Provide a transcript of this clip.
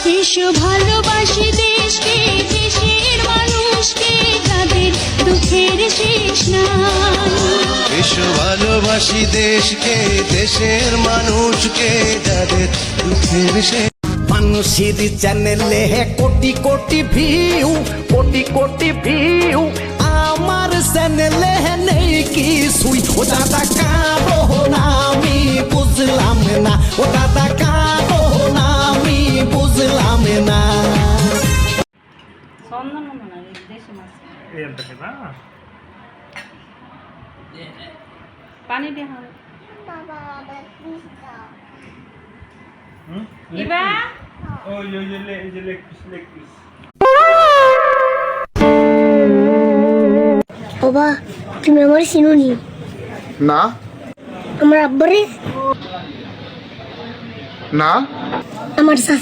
এসো ভালোবাসি দেশকে, দেশের মানুষকে, যাদের দুঃখের শেষ নাই। এসো ভালোবাসি দেশকে, দেশের মানুষকে, যাদের দুঃখের শেষ। মানুষের চ্যানেলে কোটি কোটি ভিউ, কোটি কোটি ভিউ, আমার চ্যানেলে নেই কিছুই। ও দাদা কারো না আমি বুঝলাম না, ও দাদা কারো না আমি বুঝলাম না। পানি দিয়ে ইবা বাবা তুমি আমার চিনুনি? না আমার আব্বারে? না আমার চাচা